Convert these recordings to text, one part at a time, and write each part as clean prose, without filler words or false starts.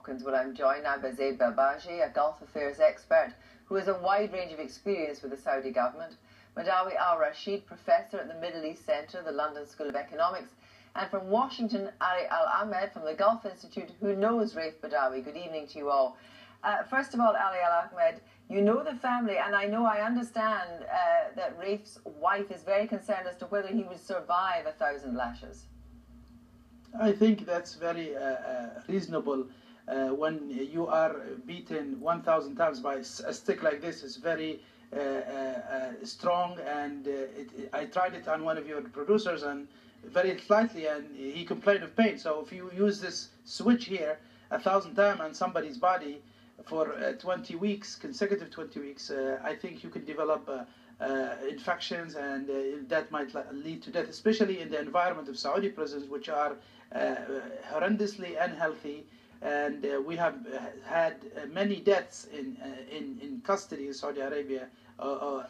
Hopkins, where I'm joined now by Zaid Babaji, a Gulf Affairs expert who has a wide range of experience with the Saudi government, Badawi al-Rashid, professor at the Middle East Centre, the London School of Economics, and from Washington, Ali Al-Ahmed from the Gulf Institute, who knows Raif Badawi. Good evening to you all. First of all, Ali Al-Ahmed, you know the family, and I understand that Raif's wife is very concerned as to whether he would survive 1,000 lashes. I think that's very reasonable. When you are beaten 1,000 times by a stick like this, it's very strong, and I tried it on one of your producers and very slightly, and he complained of pain. So if you use this switch here 1,000 times on somebody's body for 20 weeks, consecutive 20 weeks, I think you could develop infections, and that might lead to death, especially in the environment of Saudi prisons, which are horrendously unhealthy. And we have had many deaths in custody in Saudi Arabia,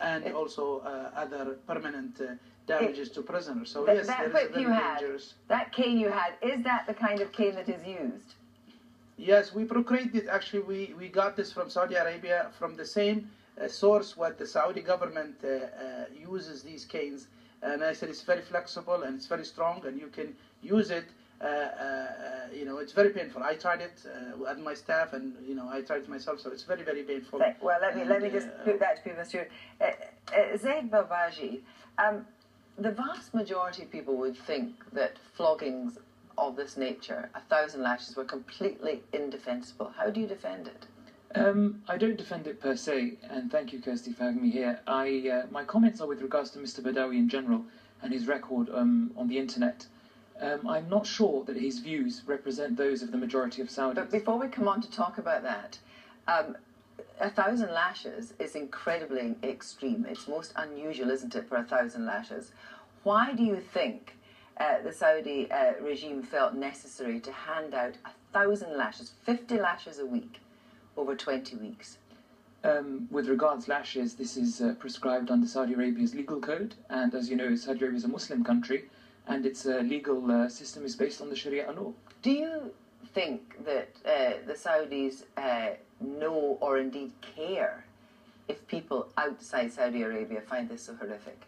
and also other permanent damages to prisoners. So yes, that that is very dangerous. That cane you had, is that the kind of cane that is used? Yes, we procured it. Actually, we got this from Saudi Arabia, from the same source what the Saudi government uses these canes. And I said it's very flexible and it's very strong, and you can use it. You know, it's very painful. I tried it at my staff, and you know, I tried it myself, so it's very, very painful. Well, let me just put that to people, Stuart. Zaid Babaji, the vast majority of people would think that floggings of this nature, 1,000 lashes, were completely indefensible. How do you defend it? I don't defend it per se, and thank you, Kirsty, for having me here. My comments are with regards to Mr. Badawi in general and his record on the internet. I'm not sure that his views represent those of the majority of Saudis. But before we come on to talk about that, 1,000 lashes is incredibly extreme. It's most unusual, isn't it, for 1,000 lashes? Why do you think the Saudi regime felt necessary to hand out 1,000 lashes, 50 lashes a week, over 20 weeks? With regards lashes, this is prescribed under Saudi Arabia's legal code, and as you know, Saudi Arabia is a Muslim country, and its legal system is based on the Sharia law. Do you think that the Saudis know or indeed care if people outside Saudi Arabia find this so horrific?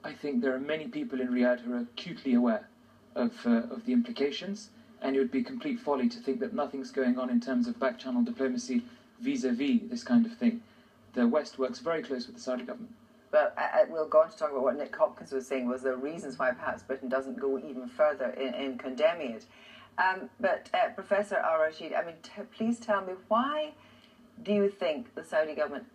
I think there are many people in Riyadh who are acutely aware of the implications, and it would be complete folly to think that nothing's going on in terms of back-channel diplomacy vis-a-vis this kind of thing. The West works very close with the Saudi government. Well, we'll go on to talk about what Nick Hopkins was saying was the reasons why perhaps Britain doesn't go even further in condemning it. But Professor al-Rashid, I mean, please tell me, why do you think the Saudi government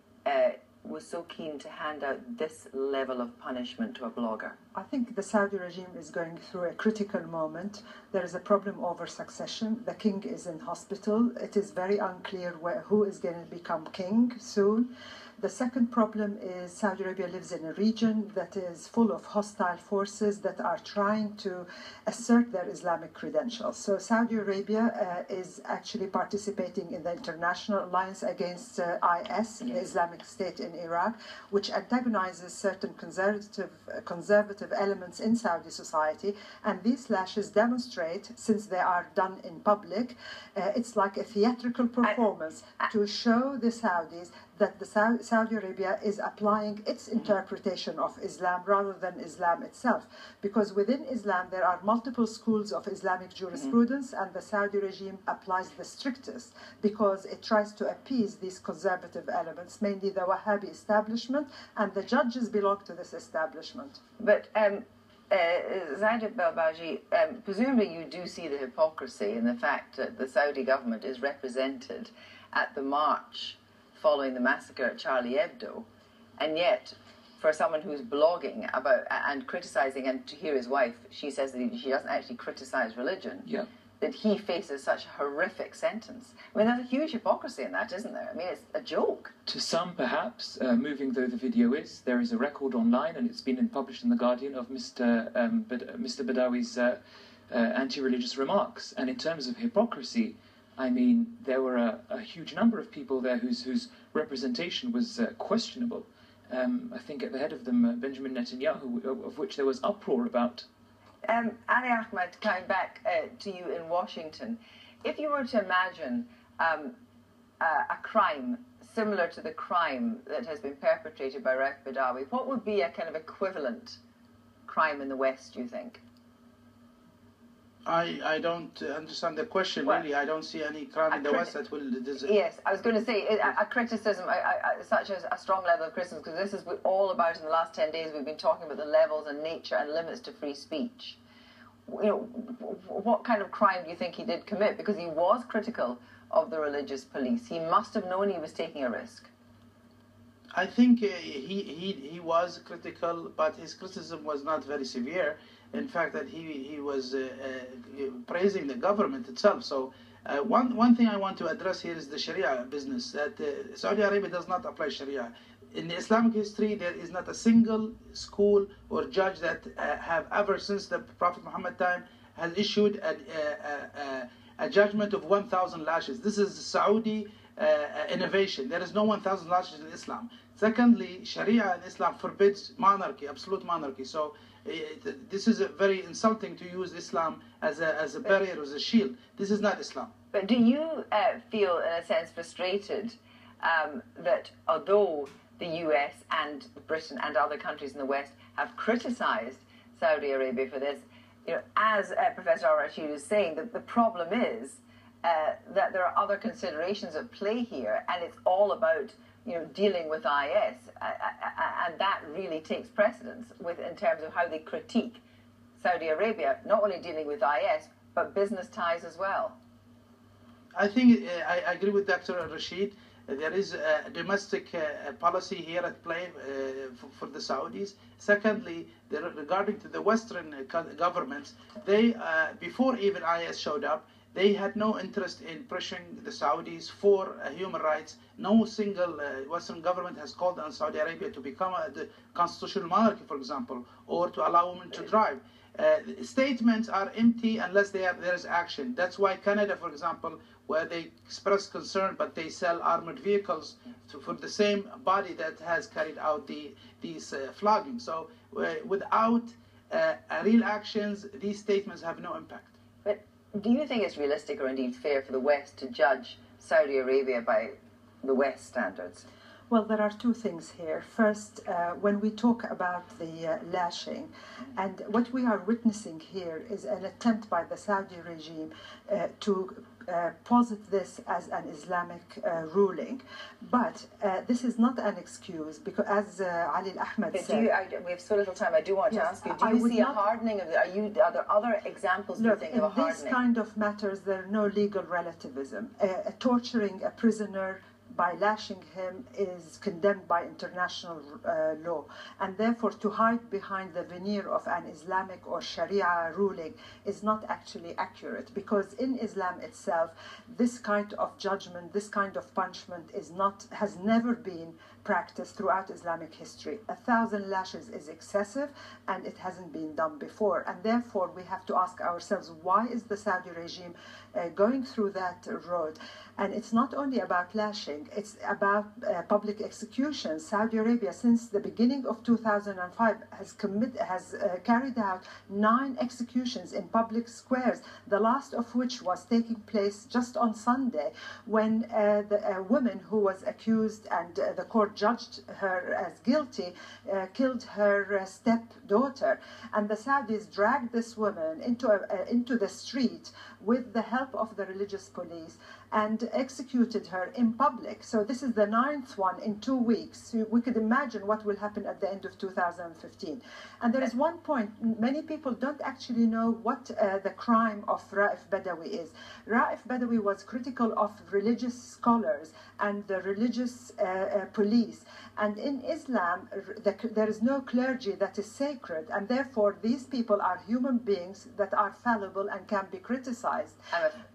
was so keen to hand out this level of punishment to a blogger? I think the Saudi regime is going through a critical moment. There is a problem over succession. The king is in hospital. It is very unclear who is going to become king soon. The second problem is Saudi Arabia lives in a region that is full of hostile forces that are trying to assert their Islamic credentials. So Saudi Arabia is actually participating in the international alliance against IS, the Islamic State in Iraq, which antagonizes certain conservative elements in Saudi society. And these lashes demonstrate, since they are done in public, it's like a theatrical performance to show the Saudis that the Saudi Arabia is applying its interpretation of Islam rather than Islam itself. Because within Islam there are multiple schools of Islamic jurisprudence, and the Saudi regime applies the strictest because it tries to appease these conservative elements, mainly the Wahhabi establishment, and the judges belong to this establishment. But Zaid Babaji, presumably you do see the hypocrisy in the fact that the Saudi government is represented at the march following the massacre at Charlie Hebdo, and yet for someone who's blogging about and criticizing, and to hear his wife, she says that she doesn't actually criticize religion, that he faces such a horrific sentence. I mean, there's a huge hypocrisy in that, isn't there? I mean, it's a joke. To some, perhaps, moving though the video is, there is a record online, and it's been published in The Guardian, of Mr. Badawi's anti-religious remarks. And in terms of hypocrisy, I mean, there were a huge number of people there whose representation was questionable. I think at the head of them, Benjamin Netanyahu, of which there was uproar about. Ali Ahmed, coming back to you in Washington, if you were to imagine a crime similar to the crime that has been perpetrated by Raif Badawi, what would be a kind of equivalent crime in the West, do you think? I don't understand the question, really. I don't see any crime in the West that will... Yes, I was going to say, a criticism, such as a strong level of criticism, because this is all about, in the last 10 days, we've been talking about the levels and nature and limits to free speech. You know, what kind of crime do you think he did commit? Because he was critical of the religious police. He must have known he was taking a risk. I think he was critical, but his criticism was not very severe. In fact, that he was praising the government itself. So one thing I want to address here is the Sharia business, that Saudi Arabia does not apply Sharia. In the Islamic history, there is not a single school or judge that have ever since the Prophet Muhammad time has issued a judgment of 1,000 lashes. This is Saudi innovation. There is no 1,000 lashes in Islam. Secondly, Sharia in Islam forbids monarchy, absolute monarchy. So this is very insulting to use Islam as a barrier, as a shield. This is not Islam. But do you feel, in a sense, frustrated that although the US and Britain and other countries in the West have criticized Saudi Arabia for this, you know, as Professor Al-Rashid is saying, that the problem is that there are other considerations at play here, and it's all about, you know, dealing with IS, and that really takes precedence in terms of how they critique Saudi Arabia, not only dealing with IS, but business ties as well. I think I agree with Dr. Rashid. There is a domestic policy here at play for the Saudis. Secondly, regarding to the Western governments, they, before even IS showed up, they had no interest in pressuring the Saudis for human rights. No single Western government has called on Saudi Arabia to become the constitutional monarchy, for example, or to allow women to drive. Statements are empty unless there is action. That's why Canada, for example, where they express concern, but they sell armored vehicles for the same body that has carried out these floggings. So without real actions, these statements have no impact. But do you think it's realistic or indeed fair for the West to judge Saudi Arabia by the West standards? Well, there are two things here. First, when we talk about the lashing, and what we are witnessing here is an attempt by the Saudi regime to posit this as an Islamic ruling. But this is not an excuse, because as Ali Ahmed said... we have so little time, I do want to ask you, do you see a hardening of the... Are there other examples you think of a hardening? In this kind of matters, there are no legal relativism. Torturing a prisoner by lashing him is condemned by international law, and therefore to hide behind the veneer of an Islamic or Sharia ruling is not actually accurate, because in Islam itself this kind of judgment, this kind of punishment has never been practiced throughout Islamic history. 1,000 lashes is excessive, and it hasn't been done before, and therefore we have to ask ourselves, why is the Saudi regime going through that road? And it's not only about lashing, it's about public executions. Saudi Arabia, since the beginning of 2005, has carried out 9 executions in public squares, the last of which was taking place just on Sunday, when a woman who was accused and the court judged her as guilty killed her stepdaughter. And the Saudis dragged this woman into the street with the help of the religious police and executed her in public. So this is the 9th one in 2 weeks. So we could imagine what will happen at the end of 2015. And there is one point, many people don't actually know what the crime of Raif Badawi is. Raif Badawi was critical of religious scholars and the religious police. And in Islam, there is no clergy that is sacred, and therefore these people are human beings that are fallible and can be criticized.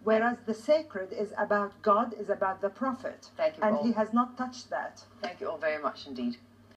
Whereas the sacred is about God, is about the Prophet. Thank you and all. he has not touched that. Thank you all very much indeed.